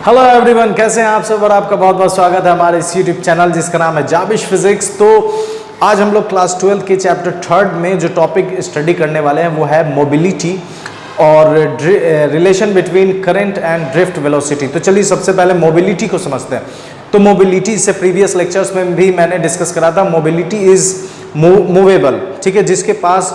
Hello everyone, कैसे हैं आप सब। और आपका बहुत बहुत स्वागत है हमारे इस यूट्यूब चैनल जिसका नाम है जाबिश फिजिक्स। तो आज हम लोग क्लास 12 के चैप्टर 3 में जो टॉपिक स्टडी करने वाले हैं वो है मोबिलिटी और relation between current and drift velocity. तो चलिए सबसे पहले मोबिलिटी को समझते हैं। तो मोबिलिटी से प्रीवियस लेक्चर्स में भी मैंने डिस्कस करा था। मोबिलिटी इज मूवेबल, ठीक है, जिसके पास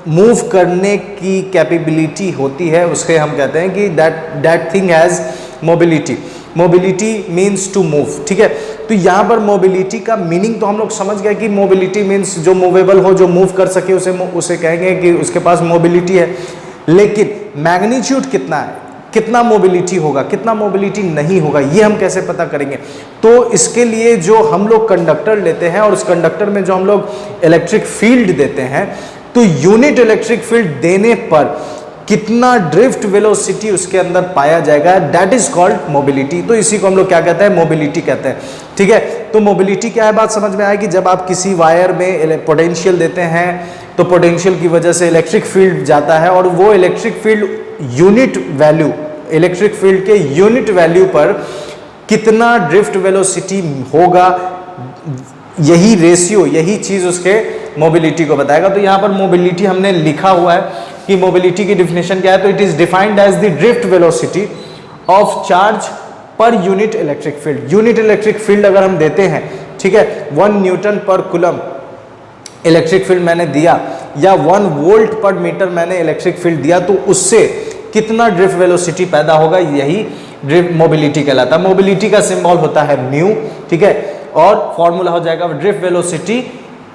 मूव करने की कैपेबिलिटी होती है उसके हम कहते हैं कि that thing has mobility. Mobility means to move, ठीक है। तो यहाँ पर मोबिलिटी का मीनिंग तो हम लोग समझ गए कि मोबिलिटी मीन्स जो मूवेबल हो, जो मूव कर सके उसे कहेंगे कि उसके पास मोबिलिटी है। लेकिन मैग्नीट्यूड कितना है, कितना मोबिलिटी होगा, कितना मोबिलिटी नहीं होगा, ये हम कैसे पता करेंगे। तो इसके लिए जो हम लोग कंडक्टर लेते हैं और उस कंडक्टर में जो हम लोग इलेक्ट्रिक फील्ड देते हैं, तो यूनिट इलेक्ट्रिक फील्ड देने पर कितना ड्रिफ्ट वेलोसिटी उसके अंदर पाया जाएगा, दैट इज कॉल्ड मोबिलिटी। तो इसी को हम लोग क्या कहते हैं, मोबिलिटी कहते हैं, ठीक है। तो मोबिलिटी क्या है, बात समझ में आएगी। जब आप किसी वायर में पोटेंशियल देते हैं तो पोटेंशियल की वजह से इलेक्ट्रिक फील्ड जाता है और वो electric field unit value, electric field के यूनिट वैल्यू पर कितना ड्रिफ्ट वेलोसिटी होगा, यही रेशियो, यही चीज उसके मोबिलिटी को बताएगा। तो यहाँ पर मोबिलिटी हमने लिखा हुआ है कि मोबिलिटी की डिफिनेशन क्या है। तो it is defined as the drift velocity of charge per unit electric field. Unit electric field अगर हम देते हैं, ठीक है, 1 न्यूटन पर कूलम इलेक्ट्रिक फील्ड मैंने दिया या 1 वोल्ट पर मीटर मैंने इलेक्ट्रिक फील्ड दिया, तो उससे कितना ड्रिफ्ट वेलोसिटी पैदा होगा, यही ड्रिफ्ट मोबिलिटी कहलाता है। मोबिलिटी का सिंबल होता है म्यू, ठीक है, और फॉर्मूला हो जाएगा drift velocity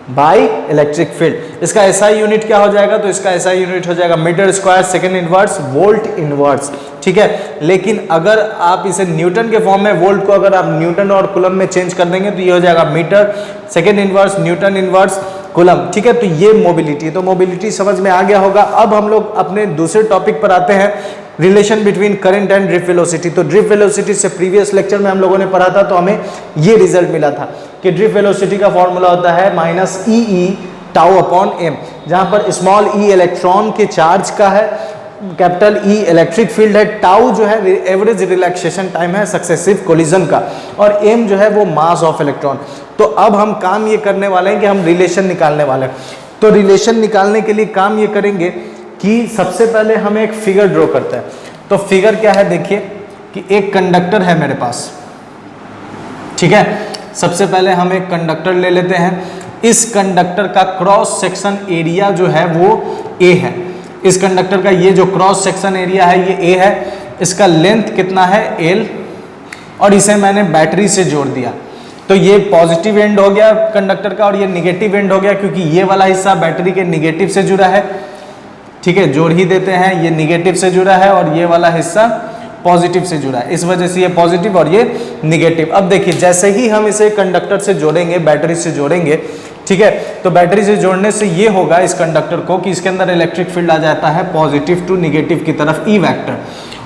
by electric field. इसका एसआई यूनिट क्या हो जाएगा, तो इसका एसआई यूनिट हो जाएगा meter square second inverse volt inverse, ठीक है। लेकिन अगर आप इसे न्यूटन के फॉर्म में, वोल्ट को अगर आप न्यूटन और कूलम में चेंज कर देंगे तो ये हो जाएगा meter second inverse newton inverse coulomb, ठीक है। तो ये मोबिलिटी, तो मोबिलिटी समझ में आ गया होगा। अब हम लोग अपने दूसरे टॉपिक पर आते हैं, relation between current and drift velocity. तो ड्रिफ्ट वेलोसिटी से प्रीवियस लेक्चर में हम लोगों ने पढ़ा था, तो हमें ये रिजल्ट मिला था कि ड्रिफ्ट वेलोसिटी का फॉर्मूला होता है माइनस ई टाउ अपॉन एम, जहां पर स्मॉल ई इलेक्ट्रॉन के चार्ज का है, कैपिटल ई इलेक्ट्रिक फील्ड है, टाउ जो है एवरेज रिलैक्सेशन टाइम है सक्सेसिव कोलिजन का, और एम जो है वो मास ऑफ इलेक्ट्रॉन। तो अब हम काम ये करने वाले हैं कि हम रिलेशन निकालने वाले हैं। तो रिलेशन निकालने के लिए काम ये करेंगे कि सबसे पहले हम एक फिगर ड्रॉ करते हैं। तो फिगर क्या है, देखिए कि एक कंडक्टर है मेरे पास, ठीक है। सबसे पहले हम एक कंडक्टर ले लेते हैं। इस कंडक्टर का क्रॉस सेक्शन एरिया जो है वो ए है। इस कंडक्टर का ये जो क्रॉस सेक्शन एरिया है ये ए है। इसका लेंथ कितना है, एल, और इसे मैंने बैटरी से जोड़ दिया। तो ये पॉजिटिव एंड हो गया कंडक्टर का और ये निगेटिव एंड हो गया, क्योंकि ये वाला हिस्सा बैटरी के निगेटिव से जुड़ा है, ठीक है, जोड़ ही देते हैं। ये निगेटिव से जुड़ा है और ये वाला हिस्सा पॉजिटिव से जुड़ा है, इस वजह से ये पॉजिटिव और ये निगेटिव। अब देखिए, जैसे ही हम इसे कंडक्टर से जोड़ेंगे, बैटरी से जोड़ेंगे, ठीक है, तो बैटरी से जोड़ने से ये होगा इस कंडक्टर को कि इसके अंदर इलेक्ट्रिक फील्ड आ जाता है पॉजिटिव टू निगेटिव की तरफ, ई वेक्टर,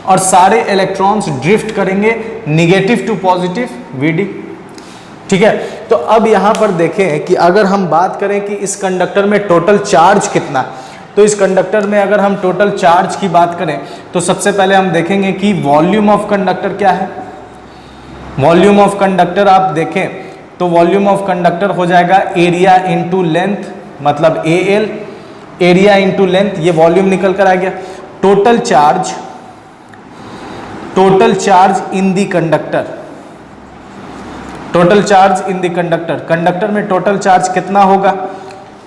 और सारे इलेक्ट्रॉन्स ड्रिफ्ट करेंगे निगेटिव टू पॉजिटिव, वीडी, ठीक है। तो अब यहां पर देखें कि अगर हम बात करें कि इस कंडक्टर में टोटल चार्ज कितना, तो इस कंडक्टर में अगर हम टोटल चार्ज की बात करें तो सबसे पहले हम देखेंगे कि वॉल्यूम ऑफ कंडक्टर क्या है। वॉल्यूम ऑफ कंडक्टर आप देखें तो वॉल्यूम ऑफ कंडक्टर हो जाएगा एरिया इंटू लेंथ, मतलब A L, area into length, ये वॉल्यूम निकल कर आ गया। Total charge in the conductor, total charge in the conductor, conductor में टोटल चार्ज कितना होगा,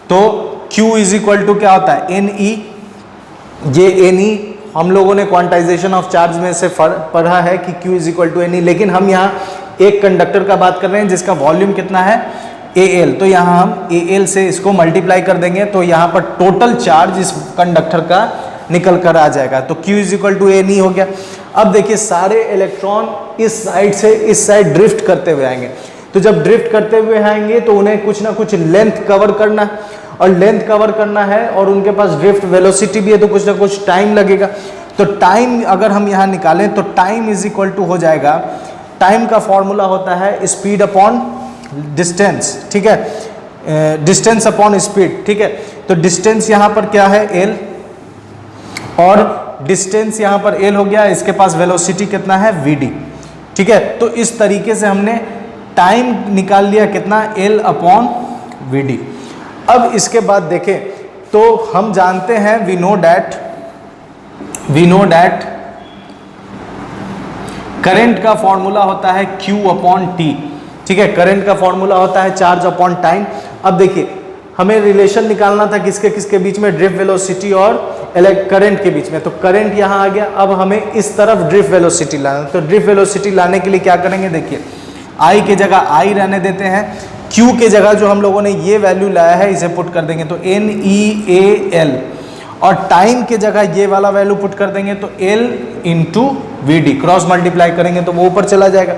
तो Q इज इक्वल टू क्या होता है, एन ई। ये एन ई हम लोगों ने क्वांटाइजेशन ऑफ चार्ज में से पढ़ा है कि Q is equal to n e, लेकिन हम यहाँ एक कंडक्टर का बात कर रहे हैं जिसका वॉल्यूम कितना है, ए एल। तो यहाँ हम ए एल से इसको मल्टीप्लाई कर देंगे तो यहाँ पर टोटल चार्ज इस कंडक्टर का निकल कर आ जाएगा। तो Q is equal to n e हो गया। अब देखिए, सारे इलेक्ट्रॉन इस साइड से इस साइड ड्रिफ्ट करते हुए आएंगे। तो जब ड्रिफ्ट करते हुए आएंगे तो उन्हें कुछ ना कुछ लेंथ कवर करना है, और लेंथ कवर करना है और उनके पास ड्रिफ्ट वेलोसिटी भी है, तो कुछ ना कुछ टाइम लगेगा। तो टाइम अगर हम यहाँ निकालें तो टाइम इज इक्वल टू हो जाएगा, टाइम का फॉर्मूला होता है स्पीड अपॉन डिस्टेंस, ठीक है, डिस्टेंस अपॉन स्पीड, ठीक है। तो डिस्टेंस यहाँ पर क्या है, एल, और डिस्टेंस यहाँ पर एल हो गया, इसके पास वेलोसिटी कितना है वीडी, ठीक है। तो इस तरीके से हमने टाइम निकाल लिया कितना, एल अपॉन वीडी। अब इसके बाद देखें तो हम जानते हैं वी नो डैट करंट का फॉर्मूला होता है Q अपॉन टी, ठीक है। करंट का फॉर्मूला होता है चार्ज अपॉन टाइम। अब देखिए हमें रिलेशन निकालना था किसके किसके बीच में, ड्रिफ्ट वेलोसिटी और करंट के बीच में। तो करंट यहाँ आ गया, अब हमें इस तरफ ड्रिफ्ट वेलोसिटी लाना। तो ड्रिफ्ट वेलोसिटी लाने के लिए क्या करेंगे, देखिए I की जगह I रहने देते हैं, Q की जगह जो हम लोगों ने ये वैल्यू लाया है इसे पुट कर देंगे तो NEAL, और टाइम की जगह ये वाला वैल्यू पुट कर देंगे तो L into v d, cross multiply करेंगे तो वो ऊपर चला जाएगा।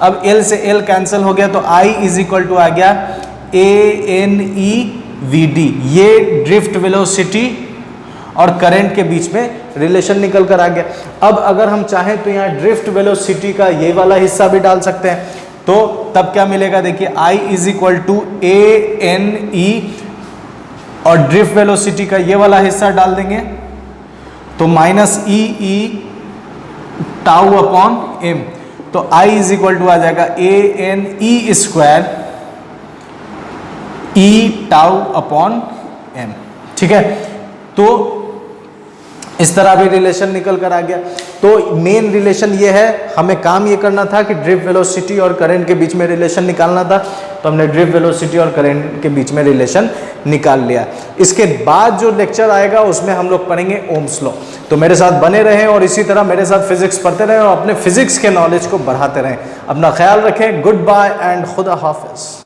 अब L से L कैंसिल हो गया तो I इज इक्वल टू आ गया ANEVD। ये ड्रिफ्ट वेलोसिटी और करंट के बीच में रिलेशन निकल कर आ गया। अब अगर हम चाहें तो यहाँ ड्रिफ्ट वेलोसिटी का ये वाला हिस्सा भी डाल सकते हैं, तो तब क्या मिलेगा, देखिए I is equal to ANE और ड्रिफ्ट वेलोसिटी का ये वाला हिस्सा डाल देंगे तो minus EE tau upon m। तो I इज इक्वल टू आ जाएगा ANE square E tau upon m, ठीक है। तो इस तरह भी रिलेशन निकल कर आ गया। तो मेन रिलेशन ये है, हमें काम ये करना था कि ड्रिफ्ट वेलोसिटी और करंट के बीच में रिलेशन निकालना था, तो हमने ड्रिफ्ट वेलोसिटी और करंट के बीच में रिलेशन निकाल लिया। इसके बाद जो लेक्चर आएगा उसमें हम लोग पढ़ेंगे ओम्स लॉ। तो मेरे साथ बने रहें और इसी तरह मेरे साथ फिजिक्स पढ़ते रहें और अपने फिजिक्स के नॉलेज को बढ़ाते रहें। अपना ख्याल रखें, गुड बाय एंड खुदा हाफिज।